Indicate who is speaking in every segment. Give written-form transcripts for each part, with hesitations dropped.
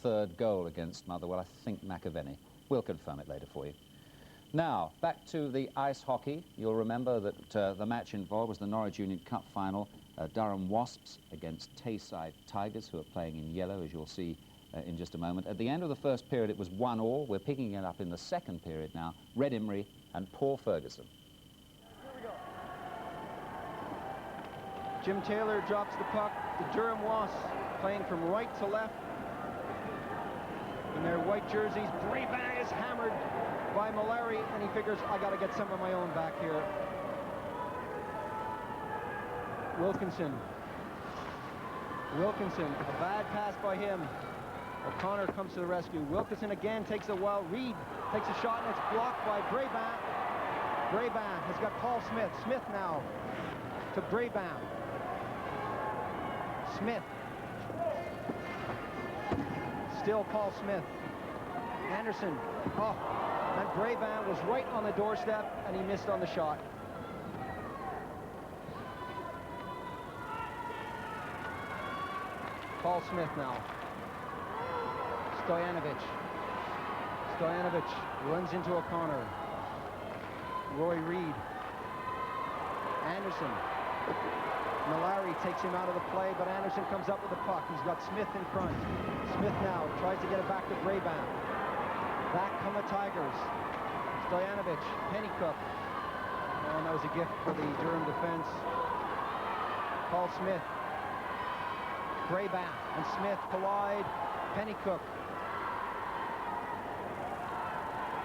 Speaker 1: third goal against Motherwell. I think McAvenny. We'll confirm it later for you. Now, back to the ice hockey. You'll remember that the match involved was the Norwich Union Cup final. Durham Wasps against Tayside Tigers, who are playing in yellow, as you'll see in just a moment. At the end of the first period, it was 1-1. We're picking it up in the second period now. Red Imrie and Paul Ferguson.
Speaker 2: Here we go. Jim Taylor drops the puck. The Durham Wasps playing from right to left in their white jerseys. Brabant is hammered by Malari, and he figures, I got to get some of my own back here. Wilkinson, a bad pass by him. O'Connor comes to the rescue. Wilkinson again takes a while. Reed takes a shot, and it's blocked by Brabant. Brabant has got Paul Smith. Smith now to Brabant. Smith. Still Paul Smith. Anderson. Oh, and Brabant was right on the doorstep, and he missed on the shot. Paul Smith now. Stojanovic runs into O'Connor. Roy Reed. Anderson. Malari takes him out of the play, but Anderson comes up with the puck. He's got Smith in front. Smith now tries to get it back to Brabant. Back come the Tigers. Stojanovic, Pennycook. Oh, and that was a gift for the Durham defense. Paul Smith. Brabant and Smith collide. Pennycook.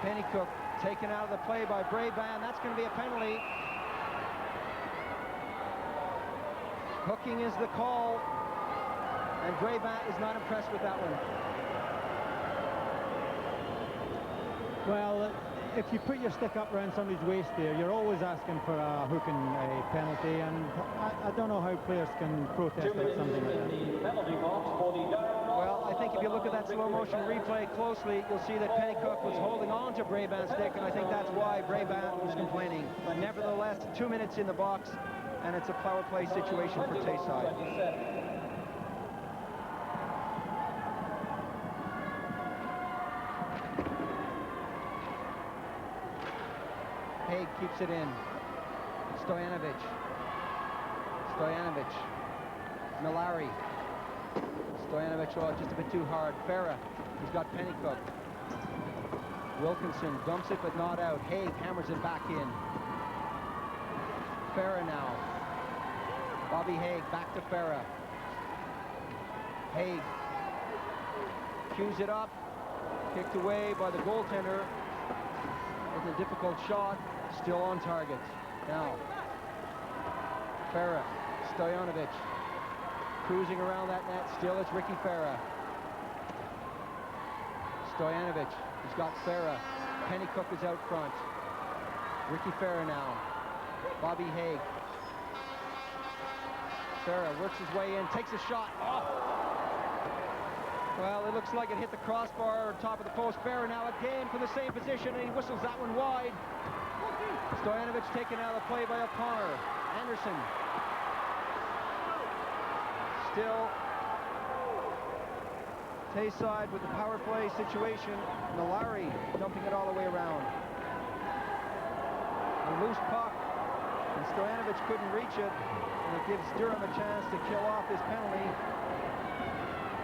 Speaker 2: Pennycook taken out of the play by Brabant. That's going to be a penalty. Hooking is the call, and Brabant is not impressed with that one.
Speaker 3: Well, if you put your stick up around somebody's waist there, you're always asking for a hooking penalty, and I don't know how players can protest about something like that.
Speaker 2: Well, I think if you look at that slow motion replay closely, you'll see that Pennycook was holding on to Brabant's stick, and I think that's why Brabant was complaining. But nevertheless, 2 minutes in the box, and it's a power play situation for Tayside. Haig keeps it in. Stojanovic. Malari. Stojanovic, oh, just a bit too hard. Farah, he's got Pennycook. Wilkinson dumps it, but not out. Haig hammers it back in. Farah now. Bobby Haig back to Farah. Haig cues it up. Kicked away by the goaltender. With a difficult shot. Still on target. Now. Farah. Stojanovic. Cruising around that net. Still it's Ricky Farah. Stojanovic. He's got Farah. Pennycook is out front. Ricky Farah now. Bobby Haig. Farah works his way in, takes a shot. Oh. Well, it looks like it hit the crossbar or top of the post. Farah now again from the same position, and he whistles that one wide. Stojanovic taken out of the play by O'Connor. Anderson. Still Tayside with the power play situation. Malari dumping it all the way around. A loose puck, and Stojanovic couldn't reach it, and it gives Durham a chance to kill off his penalty.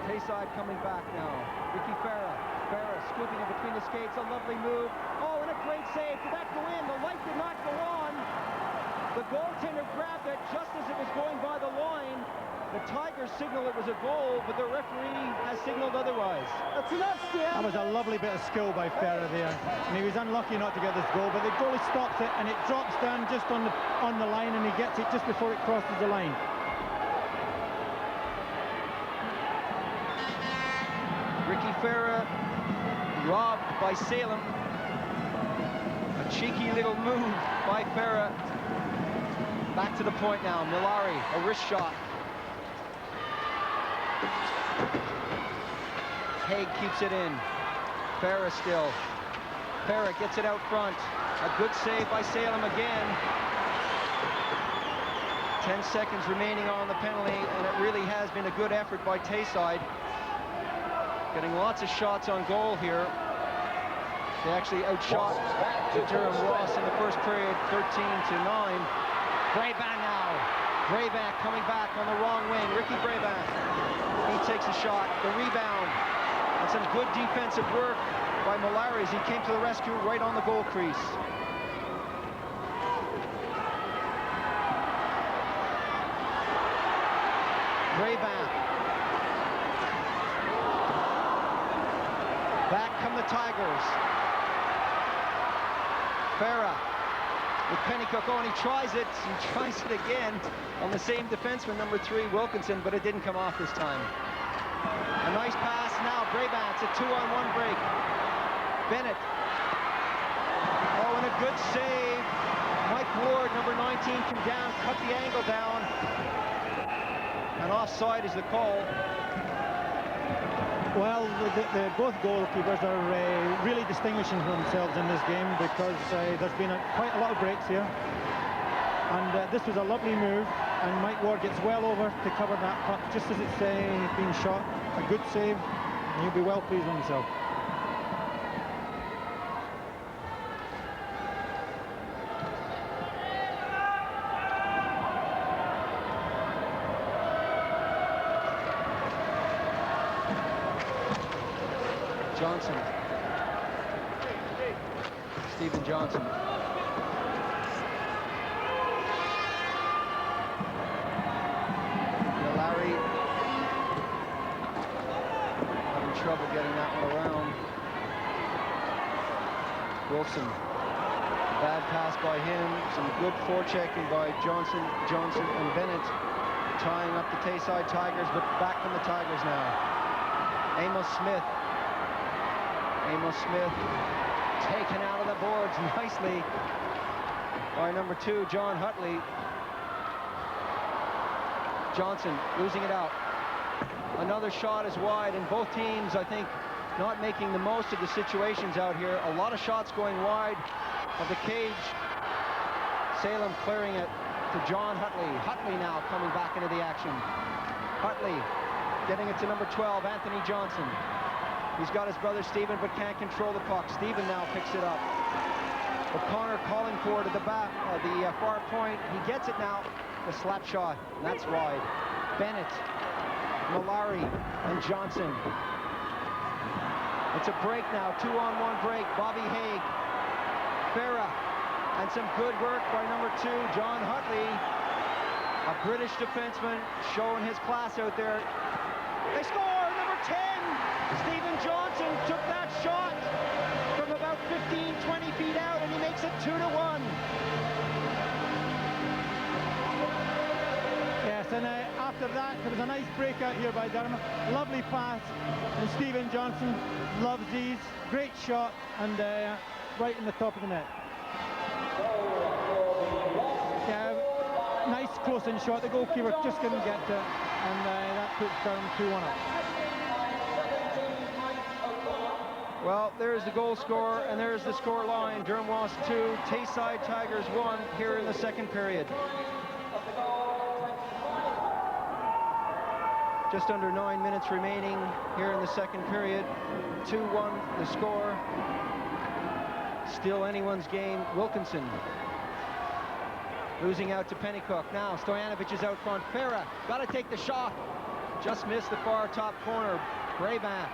Speaker 2: Tayside coming back now. Ricky Farah. Farah scooping it between the skates. A lovely move. Oh, and a great save. Did that go in? The light did not go on. The goaltender grabbed it just as it was going by the line. The Tigers signaled it was a goal, but the referee has signaled otherwise. That's enough, Stan.
Speaker 3: That was a lovely bit of skill by Farah there, and he was unlucky not to get this goal, but the goalie stops it, and it drops down just on the line, and he gets it just before it crosses the line.
Speaker 2: Ricky Farah robbed by Salem. A cheeky little move by Farah. Back to the point now. Malari, a wrist shot. Haig keeps it in. Farah still. Farah gets it out front. A good save by Salem again. 10 seconds remaining on the penalty, and it really has been a good effort by Tayside. getting lots of shots on goal here. They actually outshot the Durham Wasps in the first period, 13-9. Brabant now. Brabant coming back on the wrong wing. Ricky Brabant. He takes a shot. The rebound. And some good defensive work by Malari as he came to the rescue right on the goal crease. Brabant. Back come the Tigers. Farah with Pennycook. Oh, and he tries it again on the same defenseman, number 3, Wilkinson, but it didn't come off this time. A nice pass now, Brabant. It's a 2-on-1 break. Bennett. Oh, and a good save. Mike Ward, number 19, came down, cut the angle down. And offside is the call.
Speaker 3: Well, both goalkeepers are really distinguishing themselves in this game because there's been quite a lot of breaks here. And this was a lovely move, and Mike Ward gets well over to cover that puck just as it's being shot. A good save, and he'll be well pleased with himself.
Speaker 2: Johnson. Stephen Johnson. Larry having trouble getting that one around. Wilson. Bad pass by him. Some good forechecking by Johnson, and Bennett, tying up the Tayside Tigers, but back from the Tigers now. Amos Smith taken out of the boards nicely by number 2, John Hutley. Johnson losing it out. Another shot is wide, and both teams, I think, not making the most of the situations out here. A lot of shots going wide of the cage. Salem clearing it to John Hutley. Hutley now coming back into the action. Hutley getting it to number 12, Anthony Johnson. He's got his brother Stephen, but can't control the puck. Stephen now picks it up. O'Connor calling for it at the back, the far point. He gets it now. The slap shot, and that's wide. Bennett, Malari, and Johnson. It's a break now, 2-on-1 break. Bobby Haig, Farah, and some good work by number 2, John Hutley. A British defenseman showing his class out there. They score, number 10. Stephen Johnson took that shot from about 15-20 feet out, and he makes it 2-1.
Speaker 3: Yes, and after that, there was a nice breakout here by Durham. Lovely pass, and Stephen Johnson loves these. Great shot, and right in the top of the net. Yeah, nice close-in shot. The goalkeeper just couldn't get to it, and that puts Durham 2-1 up.
Speaker 2: Well, there's the goal score, and there's the score line. Durham Wasps 2, Tayside Tigers 1 here in the second period. Just under 9 minutes remaining here in the second period. 2-1 the score. Still anyone's game. Wilkinson losing out to Pennycook. Now Stojanovic is out front. Farah got to take the shot. Just missed the far top corner. Brabant.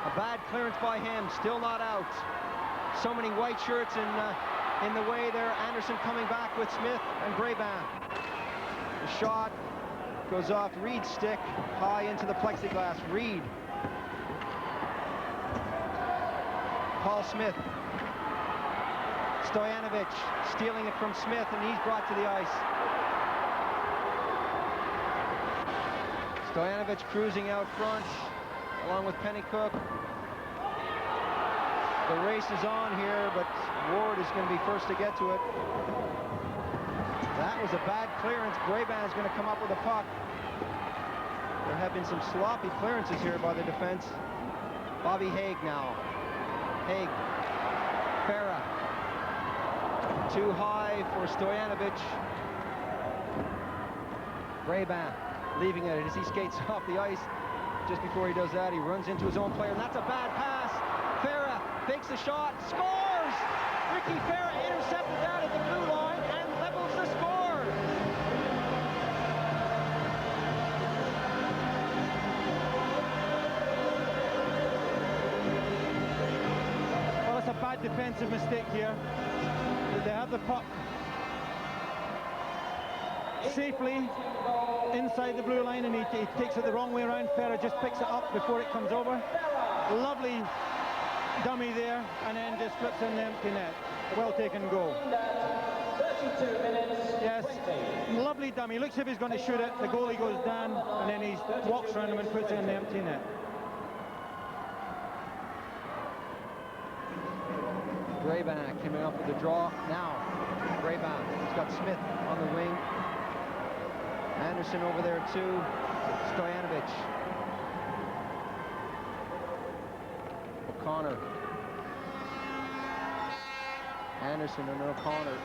Speaker 2: A bad clearance by him, still not out. So many white shirts in the way there. Anderson coming back with Smith and Brabant. The shot goes off Reed's stick, high into the plexiglass. Reed. Paul Smith. Stojanovic stealing it from Smith, and he's brought to the ice. Stojanovic cruising out front, along with Pennycook. The race is on here, but Ward is going to be first to get to it. That was a bad clearance. Brabant is going to come up with a puck. There have been some sloppy clearances here by the defense. Bobby Haig now. Haig. Farah. Too high for Stojanovic. Brabant leaving it as he skates off the ice. just before he does that, he runs into his own player, and that's a bad pass. Farah fakes the shot, scores! Ricky Farah intercepted that at the blue line and levels the score.
Speaker 3: Well, it's a bad defensive mistake here. They have the puck safely inside the blue line, and he takes it the wrong way around. Farah just picks it up before it comes over. Lovely dummy there, and then just flips in the empty net. Well taken goal.
Speaker 4: 32 minutes.
Speaker 3: Yes, lovely dummy. Looks as if he's going to shoot it. The goalie goes down, and then he walks around him and puts it in the empty net.
Speaker 2: Brayback coming up with the draw now. Brayback, he's got Smith on the wing. Anderson over there too. Stojanovic. O'Connor. Anderson and O'Connor.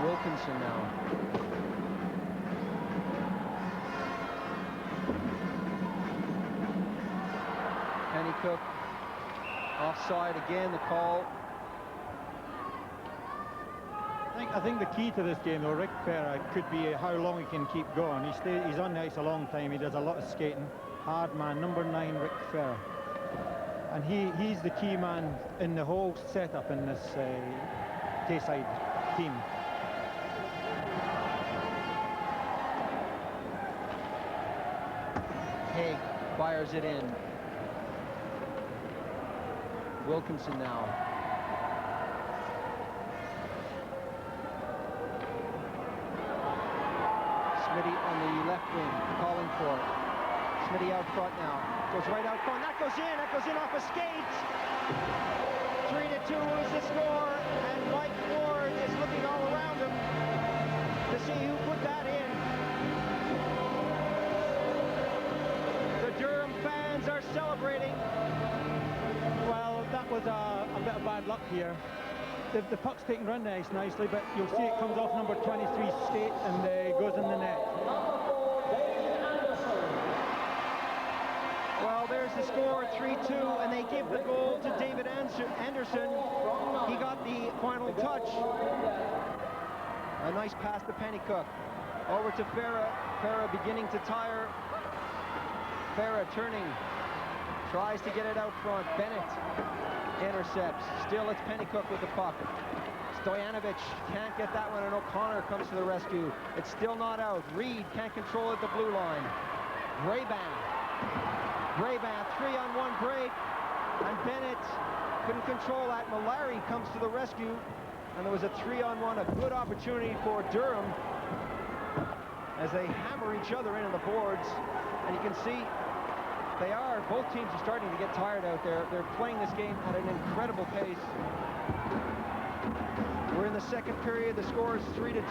Speaker 2: Wilkinson now. Pennycook. Offside again, the call.
Speaker 3: I think the key to this game, though, Rick Farah, could be how long he can keep going. He's on the ice a long time. He does a lot of skating. Hard man, number 9, Rick Farah. And he's the key man in the whole setup in this Tayside team.
Speaker 2: Haig fires it in. Wilkinson now. Smitty on the left wing, calling for it. Smitty out front now. Goes right out front. That goes in off a skate. 3-2 is the score, and Mike Ward is looking all around him to see who put that in. The Durham fans are celebrating.
Speaker 3: Well, that was a bit of bad luck here. The puck's taken around the ice nicely, but you'll see it comes off number 23's skate and goes in the net.
Speaker 2: Well, there's the score, 3-2, and they give the goal to David Anderson. He got the final touch. A nice pass to Pennycook. Over to Farah. Farah beginning to tire. Farah turning. Tries to get it out front. Bennett intercepts. Still, it's Pennycook with the puck. Stojanovic can't get that one, and O'Connor comes to the rescue. It's still not out. Reed can't control it at the blue line. Brayback, 3-on-1 break, and Bennett couldn't control that. Malari comes to the rescue, and there was a 3-on-1, a good opportunity for Durham as they hammer each other into the boards, and you can see both teams are starting to get tired out there. They're playing this game at an incredible pace. We're in the second period. The score is 3-2.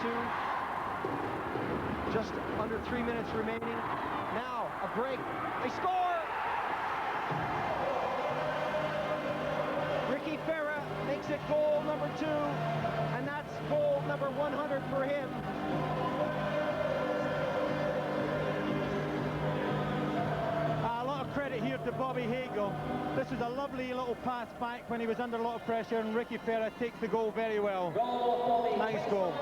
Speaker 2: Just under 3 minutes remaining. Now, a break. They score! Ricky Farah makes it goal number 2, and that's goal number 100 for him.
Speaker 3: Credit here to Bobby Hagel. This is a lovely little pass back when he was under a lot of pressure, and Ricky Farah takes the goal very well. Nice goal.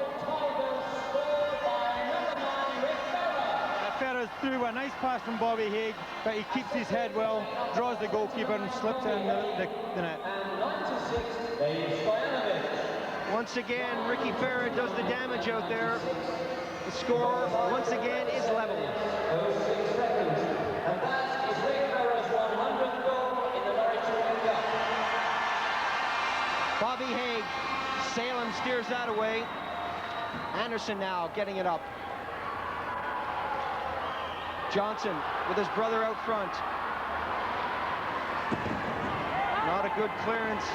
Speaker 3: Farah's through, a nice pass from Bobby Haig, but he keeps his head well, draws the goalkeeper and slips in the net.
Speaker 2: Once again, Ricky Farah does the damage out there. The score, once again, is level. Bobby Haig, Salem steers that away. Anderson now getting it up. Johnson with his brother out front. Not a good clearance.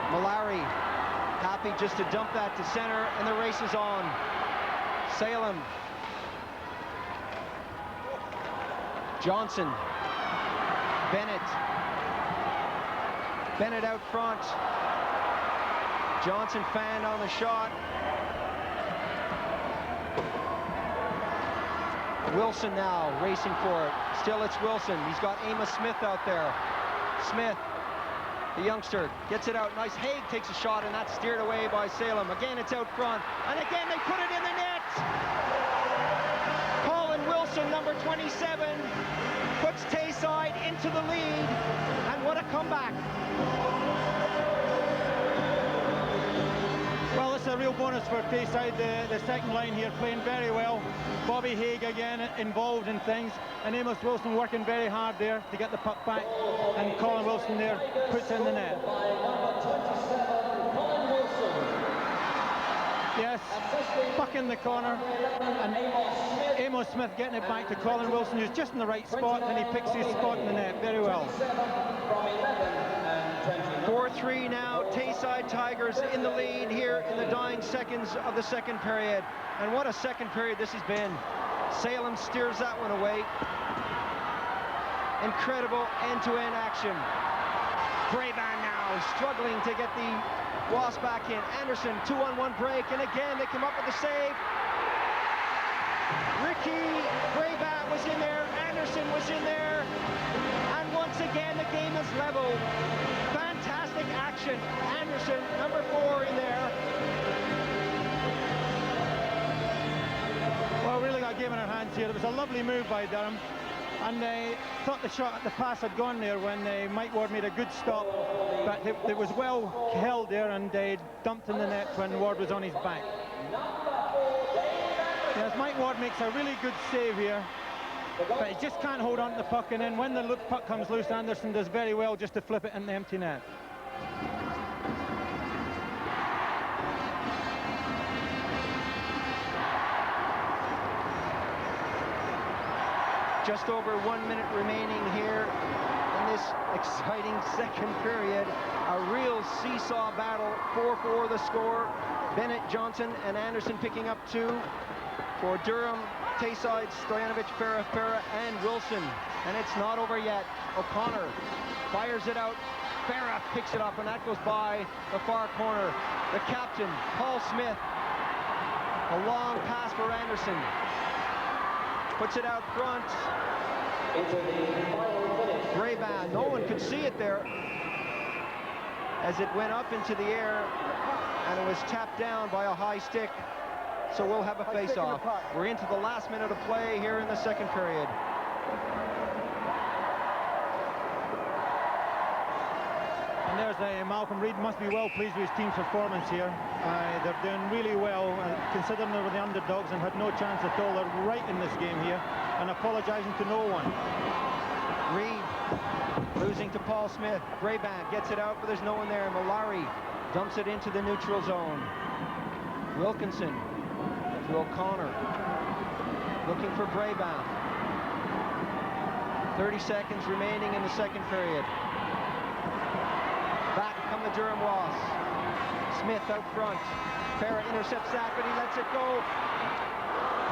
Speaker 2: Malari happy just to dump that to center, and the race is on. Salem. Johnson. Bennett out front. Johnson fanned on the shot. Wilson now racing for it. Still it's Wilson. He's got Amos Smith out there. Smith, the youngster, gets it out. Nice. Haig takes a shot, and that's steered away by Salem. Again, it's out front. And again, they put it in the net. Colin Wilson, number 27, puts Tayside into the lead. And what a comeback.
Speaker 3: Well, it's a real bonus for Tayside. The second line here playing very well. Bobby Haig again involved in things, and Amos Wilson working very hard there to get the puck back, and Colin Wilson there puts in the net. Yes, puck in the corner, and Amos Smith getting it back to Colin Wilson, who's just in the right spot, and he picks his spot in the net very well.
Speaker 2: 4-3 now, Tayside Tigers in the lead here in the dying seconds of the second period. And what a second period this has been. Salem steers that one away. Incredible end-to-end action. Brabant now struggling to get the Wasps back in. Anderson, 2-on-1 break, and again they come up with the save. Ricky Brabant was in there, Anderson was in there, and once again the game is level. Fantastic action. Anderson, number 4 in there.
Speaker 3: Well, really got a game in our hands here. It was a lovely move by Durham, and they thought the pass had gone there when Mike Ward made a good stop, but it was well held there, and they dumped in the net when Ward was on his back. Yes, Mike Ward makes a really good save here, but he just can't hold on to the puck, and then when the puck comes loose, Anderson does very well just to flip it in the empty net.
Speaker 2: Just over 1 minute remaining here in this exciting second period. A real seesaw battle. 4-4 the score. Bennett, Johnson, and Anderson picking up 2. For Durham, Tayside, Stojanovic, Farah, and Wilson. And it's not over yet. O'Connor fires it out. Farah picks it up, and that goes by the far corner. The captain, Paul Smith. A long pass for Anderson. Puts it out front. Brabant, no one could see it there as it went up into the air, and it was tapped down by a high stick. So we'll have a face-off. We're into the last minute of play here in the second period.
Speaker 3: And there's Malcolm Reid. Must be well pleased with his team's performance here. They're doing really well, considering they were the underdogs and had no chance at all. They're right in this game here, and apologising to no one.
Speaker 2: Reid losing to Paul Smith. Brabant gets it out, but there's no one there. Malari dumps it into the neutral zone. Wilkinson to O'Connor, looking for Brabant. 30 seconds remaining in the second period. Back come the Durham Wasps. Smith out front. Farah intercepts that, but he lets it go.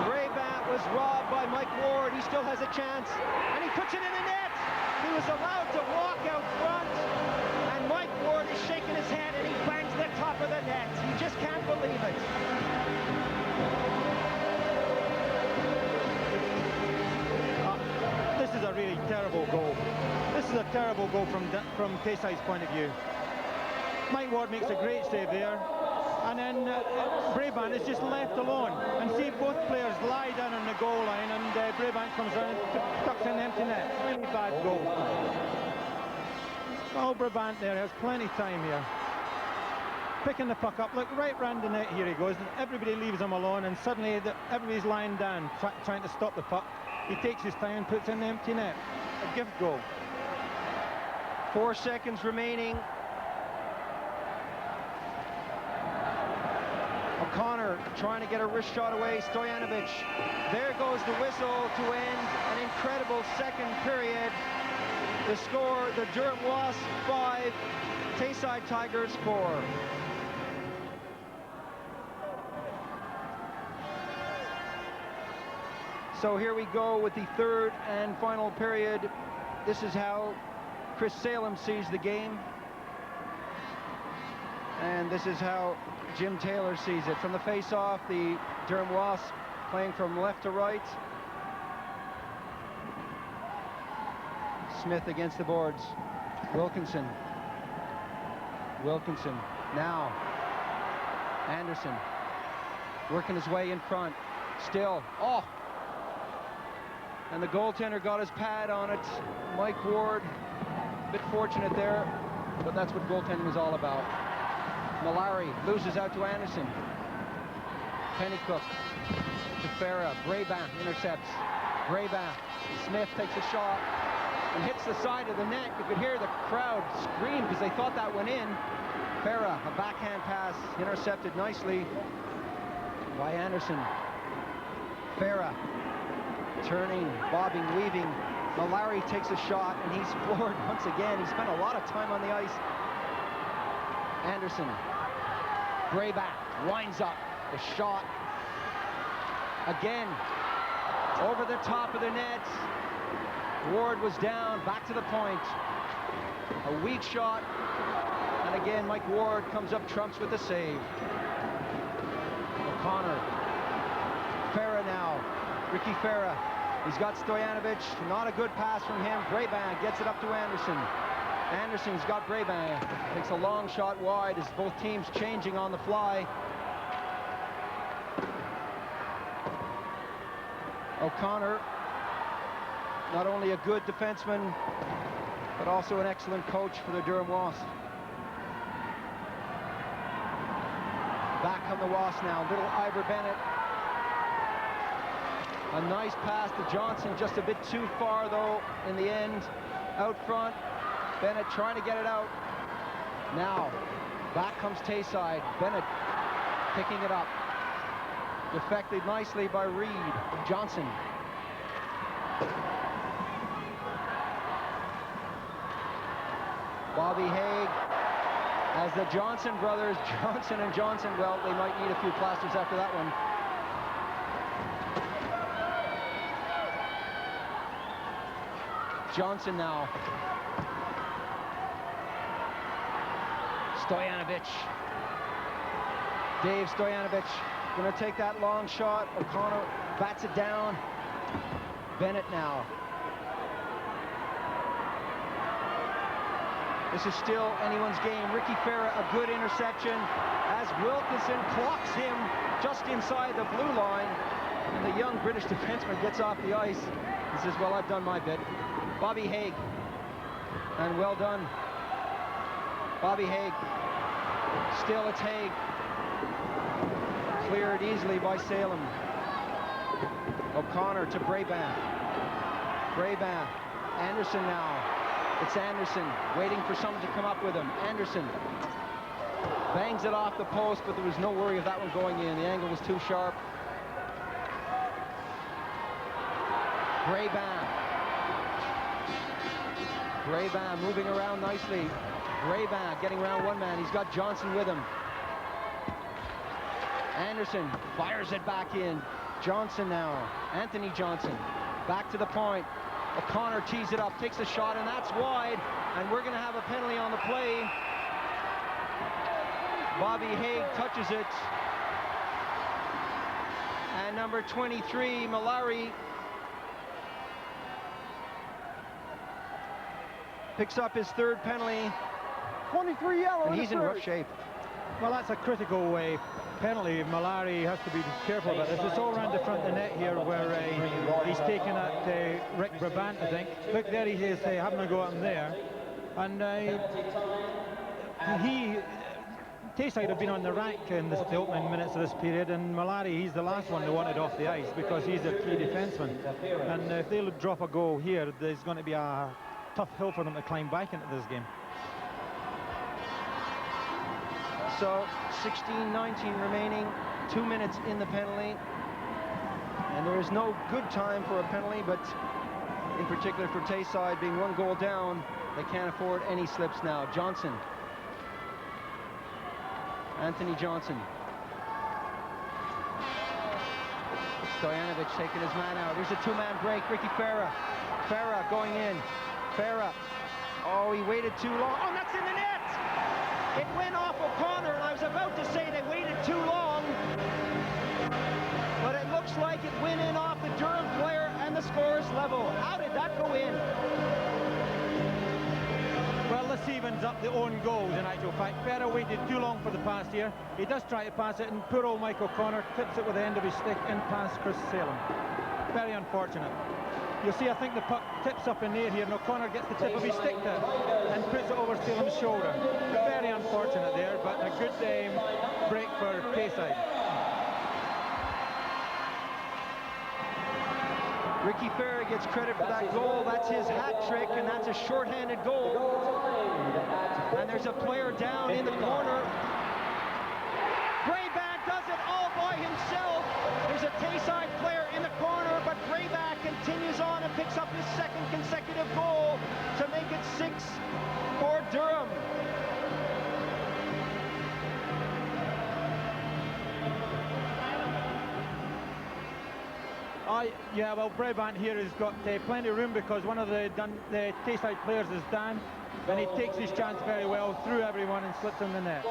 Speaker 2: Brabant was robbed by Mike Ward. He still has a chance, and he puts it in the net. He was allowed to walk out front, and Mike Ward is shaking his head, and he bangs the top of the net. He just can't believe it.
Speaker 3: This is a really terrible goal. This is a terrible goal from Tayside's point of view. Mike Ward makes a great save there, and then Brabant is just left alone. And see both players lie down on the goal line, and Brabant comes around and tucks in the empty net. Really bad goal. Oh, Brabant there has plenty of time here. Picking the puck up, look, right round the net, here he goes. Everybody leaves him alone, and suddenly everybody's lying down, trying to stop the puck. He takes his time and puts in the empty net. A gift goal.
Speaker 2: 4 seconds remaining. O'Connor trying to get a wrist shot away. Stojanovic. There goes the whistle to end an incredible second period. The score, the Durham Wasps 5, Tayside Tigers 4. So here we go with the third and final period. This is how Chris Salem sees the game. And this is how Jim Taylor sees it. From the face-off, the Durham Wasps playing from left to right. Smith against the boards. Wilkinson. Now. Anderson. Working his way in front. Still. Oh! And the goaltender got his pad on it. Mike Ward, a bit fortunate there, but that's what goaltending is all about. Malari loses out to Anderson. Pennycook to Farah. Brabant intercepts. Brabant. Smith takes a shot and hits the side of the net. You could hear the crowd scream because they thought that went in. Farah, a backhand pass, intercepted nicely by Anderson. Farah, turning, bobbing, weaving. Malari takes a shot, and he's floored once again. He spent a lot of time on the ice. Anderson, Brayback, winds up. The shot, again, over the top of the net. Ward was down, back to the point. A weak shot, and again, Mike Ward comes up trumps with the save. O'Connor, Farah now, Ricky Farah. He's got Stojanovic, not a good pass from him. Brabant gets it up to Anderson. Anderson's got Brabant, takes a long shot wide as both teams changing on the fly. O'Connor, not only a good defenseman, but also an excellent coach for the Durham Wasps. Back on the Wasps now, little Ivor Bennett. A nice pass to Johnson, just a bit too far though in the end. Out front, Bennett trying to get it out. Now, back comes Tayside. Bennett picking it up. Deflected nicely by Reed. Johnson. Bobby Haig. As the Johnson brothers, Johnson and Johnson, well, they might need a few plasters after that one. Johnson now. Stojanovic. Dave Stojanovic going to take that long shot. O'Connor bats it down. Bennett now. This is still anyone's game. Ricky Farah, a good interception as Wilkinson clocks him just inside the blue line. And the young British defenseman gets off the ice. He says, well, I've done my bit. Bobby Haig, and well done. Bobby Haig, still it's Haig. Cleared easily by Salem. O'Connor to Brabant. Brabant, Anderson now. It's Anderson, waiting for someone to come up with him. Anderson bangs it off the post, but there was no worry of that one going in. The angle was too sharp. Brabant. Brabant moving around nicely. Brabant getting around one man. He's got Johnson with him. Anderson fires it back in. Johnson now. Anthony Johnson. Back to the point. O'Connor tees it up, takes a shot, and that's wide. And we're going to have a penalty on the play. Bobby Haig touches it. And number 23, Malari, picks up his third penalty. 23 yellow. And he's in rough shape.
Speaker 3: Well, that's a critical penalty. Malari has to be careful about this. It's all around the front of the net here where he's taken at Rick Brabant, I think. Look, there he is having a go at him there. And Tayside have been on the rack in the opening minutes of this period, and Malari, he's the last one they wanted off the ice because he's a key defenseman. And if they'll drop a goal here, there's going to be a tough hill for them to climb back into this game.
Speaker 2: So 16-19 remaining, 2 minutes in the penalty, and there is no good time for a penalty, but in particular for Tayside being 1 goal down, they can't afford any slips now. Johnson, Anthony Johnson. Stojanovic taking his man out. There's a 2-man break. Ricky Farah. Farah going in. Farah. Oh, he waited too long. Oh, that's in the net! It went off O'Connor, and I was about to say they waited too long. But it looks like it went in off the Durham player, and the score is level. How did that go in?
Speaker 3: Well, this evens up the own goals in actual fact. Farah waited too long for the pass here. He does try to pass it, and poor old Mike O'Connor tips it with the end of his stick in past Chris Salem. Very unfortunate. You'll see, I think the puck tips up in the air here, and O'Connor gets the tip of his stick to it and puts it over Salem's shoulder. Very unfortunate there, but a good break for Tayside.
Speaker 2: Ricky Farah gets credit for that goal. That's his hat trick, and that's a shorthanded goal. And there's a player down in the corner. Grayback does it all by himself. There's a Tayside player in the corner, but Grayback continues on and picks up his second consecutive goal to make it 6 for Durham.
Speaker 3: Yeah, well, Brabant here has got plenty of room because one of the Tayside players is Dan, and he takes his chance very well through everyone and slips in the net.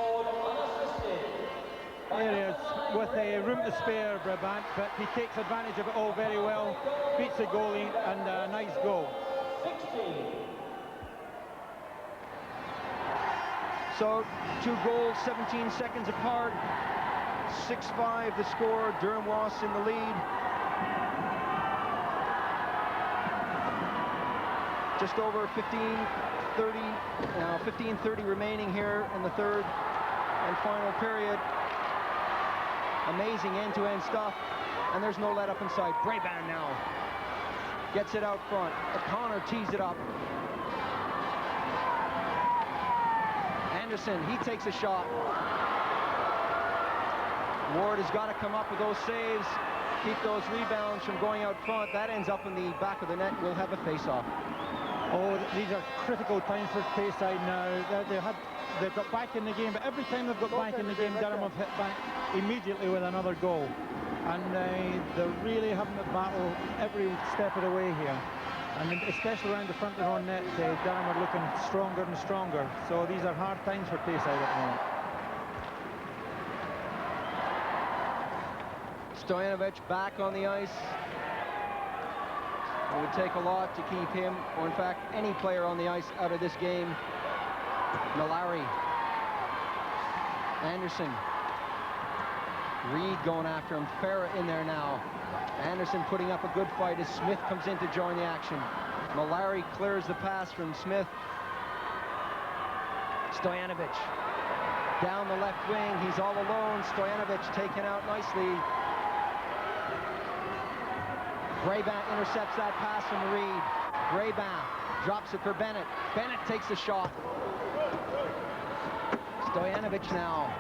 Speaker 3: There he is, with room to spare, Brabant, but he takes advantage of it all very well, beats the goalie, and a nice goal.
Speaker 2: So, 2 goals, 17 seconds apart. 6-5 the score. Durham Wasps in the lead. Just over 15:30 remaining here in the third and final period. Amazing end-to-end stuff, and there's no let up inside. Brabant now gets it out front. O'Connor tees it up. Anderson, he takes a shot. Ward has got to come up with those saves, keep those rebounds from going out front. That ends up in the back of the net. We'll have a face-off.
Speaker 3: Oh, these are critical times for Tayside now. They've got back in the game, but every time they've got back in the game, Durham have hit back immediately with another goal. And they're really having to battle every step of the way here. And especially around the front of their own net, Durham are looking stronger and stronger. So these are hard times for Tayside at the moment.
Speaker 2: Stojanovic back on the ice. It would take a lot to keep him, or in fact, any player on the ice out of this game. Malari. Anderson. Reed going after him. Farah in there now. Anderson putting up a good fight as Smith comes in to join the action. Malari clears the pass from Smith. Stojanovic down the left wing. He's all alone. Stojanovic taken out nicely. Brabant intercepts that pass from Reed. Brabant drops it for Bennett. Bennett takes the shot. Stojanovic now.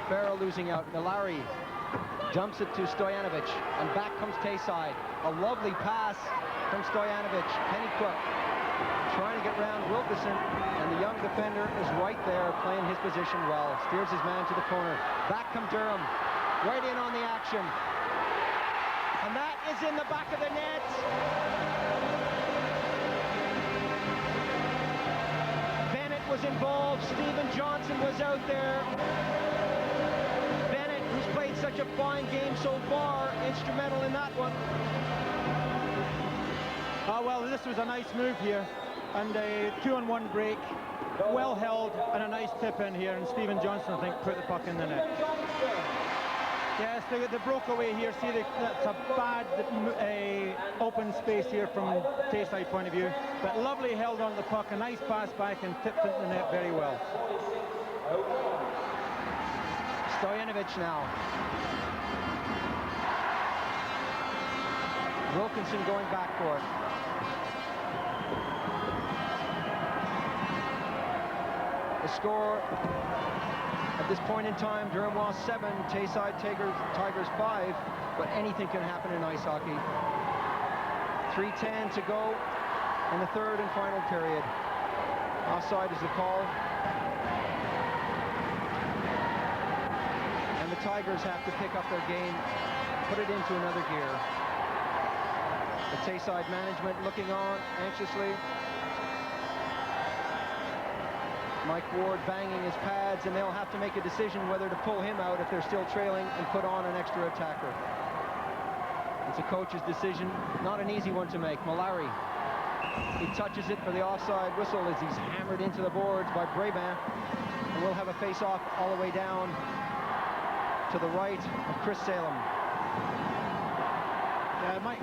Speaker 2: Farah losing out. Malari dumps it to Stojanovic, and back comes Tayside. A lovely pass from Stojanovic. Pennycook trying to get round Wilkerson, and the young defender is right there playing his position well. Steers his man to the corner. Back come Durham. Right in on the action. And that is in the back of the net. Bennett was involved. Stephen Johnson was out there. Bennett, who's played such a fine game so far, instrumental in that one.
Speaker 3: Well, this was a nice move here. And a 2-on-1 break. Well held, and a nice tip in here. And Stephen Johnson, I think, put the puck in the net. Yes, they broke away here. See, that's a bad open space here from Tayside point of view. But lovely held on the puck, a nice pass back, and tipped into the net very well.
Speaker 2: Stojanovic now. Wilkinson going back for it. The score at this point in time, Durham Wasps 7, Tayside Tigers 5, but anything can happen in ice hockey. 3:10 to go in the third and final period. Offside is the call. And the Tigers have to pick up their game, put it into another gear. The Tayside management looking on anxiously. Mike Ward banging his pads, and they'll have to make a decision whether to pull him out if they're still trailing and put on an extra attacker. It's a coach's decision, not an easy one to make. Malari, he touches it for the offside whistle as he's hammered into the boards by Brabant. And we'll have a face-off all the way down to the right of Chris Salem.
Speaker 3: Yeah, Mike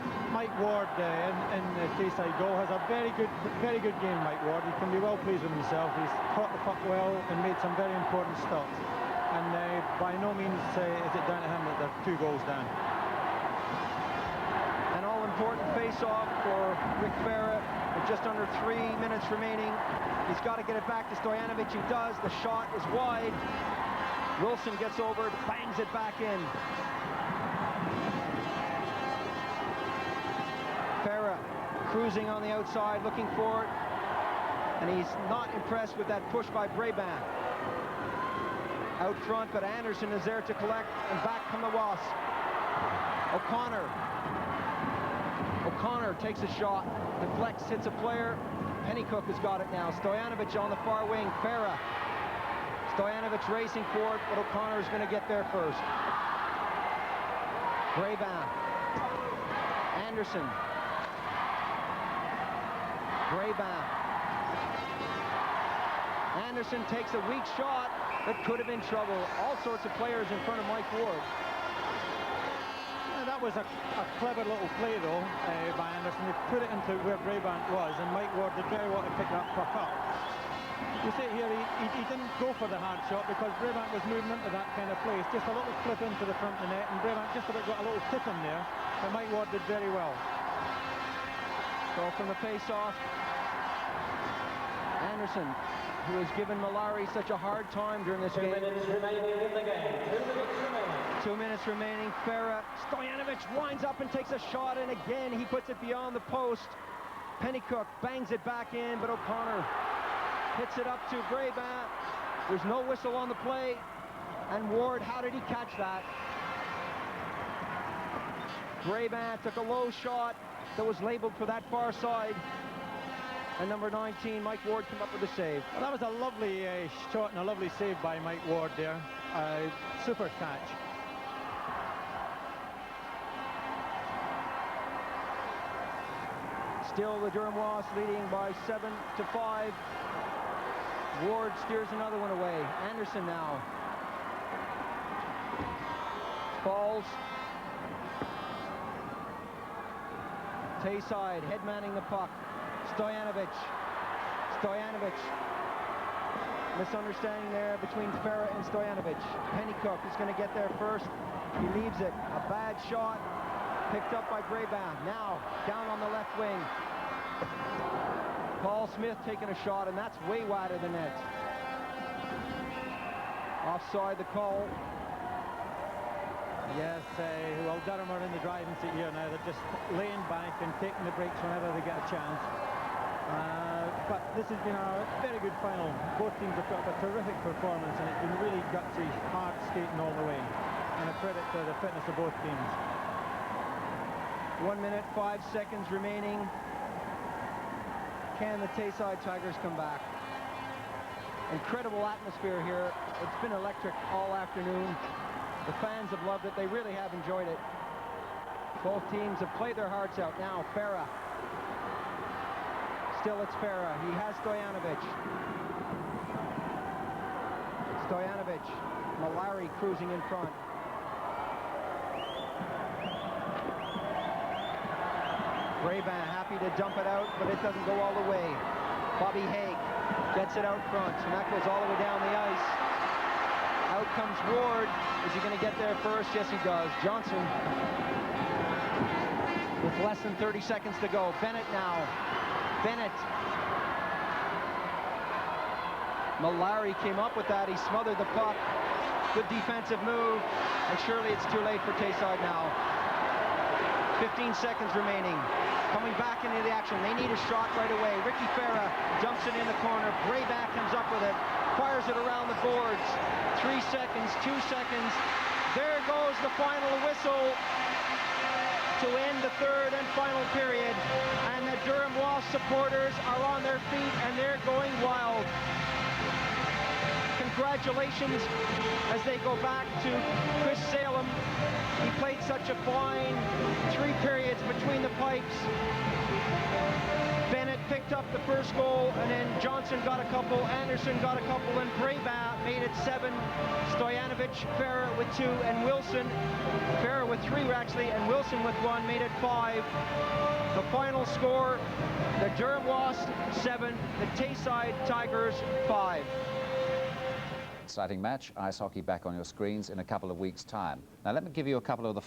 Speaker 3: Ward in the Tayside goal has a very good game. Mike Ward, he can be well pleased with himself. He's caught the puck well and made some very important stops. And by no means is it down to him that they're 2 goals down.
Speaker 2: An all-important face-off for Rick Farah with just under 3 minutes remaining. He's got to get it back to Stojanovic. He does. The shot is wide. Wilson gets over, bangs it back in. Farah cruising on the outside, looking for it. And he's not impressed with that push by Brabant. Out front, but Anderson is there to collect, and back come the Wasps. O'Connor takes a shot, deflects, hits a player. Pennycook has got it now. Stojanovic on the far wing. Farah. Stojanovic racing for it, but O'Connor is going to get there first. Brabant. Anderson. Brabant. Anderson takes a weak shot that could have been trouble. All sorts of players in front of Mike Ward.
Speaker 3: That was a clever little play, though, by Anderson. He put it into where Brabant was, and Mike Ward did very well to pick that puck up. You see here, he didn't go for the hard shot because Brabant was moving into that kind of place. Just a little flip into the front of the net, and Brabant just about got a little tip in there, but Mike Ward did very well.
Speaker 2: So from the face-off, Anderson, who has given Malari such a hard time during this game.
Speaker 4: 2 minutes remaining in the game. 2 minutes remaining.
Speaker 2: 2 minutes remaining. Farah. Stojanovic winds up and takes a shot, and again he puts it beyond the post. Pennycook bangs it back in, but O'Connor hits it up to Brabant. There's no whistle on the play. And Ward, how did he catch that? Brabant took a low shot that was labeled for that far side. And number 19, Mike Ward, came up with a save.
Speaker 3: Well, that was a lovely shot and a lovely save by Mike Ward there. Super catch.
Speaker 2: Still the Durham Wasps leading by 7-5. Ward steers another one away. Anderson now. Falls. Tayside head-manning the puck. Stojanovic. Misunderstanding there between Farah and Stojanovic. Pennycook is going to get there first. He leaves it. A bad shot. Picked up by Brabant. Now, down on the left wing. Paul Smith taking a shot, and that's way wide of the net. Offside the call.
Speaker 3: Yes, well, Durham are in the driving seat here now. They're just laying back and taking the breaks whenever they get a chance. But this has been a very good final. Both teams have put up a terrific performance, and it's been really gutsy, hard skating all the way. And a credit to the fitness of both teams.
Speaker 2: 1 minute, 5 seconds remaining. Can the Tayside Tigers come back? Incredible atmosphere here. It's been electric all afternoon. The fans have loved it. They really have enjoyed it. Both teams have played their hearts out. Now, Farah. Still it's Farah. He has Stojanovic. Malari cruising in front. Brabant happy to dump it out, but it doesn't go all the way. Bobby Haig gets it out front, and that goes all the way down the ice. Out comes Ward. Is he going to get there first? Yes, he does. Johnson with less than 30 seconds to go. Bennett now. Bennett. Malari came up with that. He smothered the puck. Good defensive move. And surely it's too late for Tayside now. 15 seconds remaining. Coming back into the action. They need a shot right away. Ricky Farah dumps it in the corner. Brayback comes up with it. Fires it around the boards. 3 seconds, 2 seconds. There goes the final whistle to end the third and final period. And the Durham Wasps supporters are on their feet and they're going wild. congratulations as they go back to Chris Salem. He played such a fine 3 periods between the pipes. Bennett picked up the first goal, and then Johnson got a couple, Anderson got a couple, and Braybaugh made it 7. Stojanovic, Farah with 2, and Wilson, Farah with 3 actually, and Wilson with 1, made it 5. The final score, the Durham Wasps 7, the Tayside Tigers 5.
Speaker 1: Exciting match. Ice hockey back on your screens in a couple of weeks' time. Now let me give you a couple of the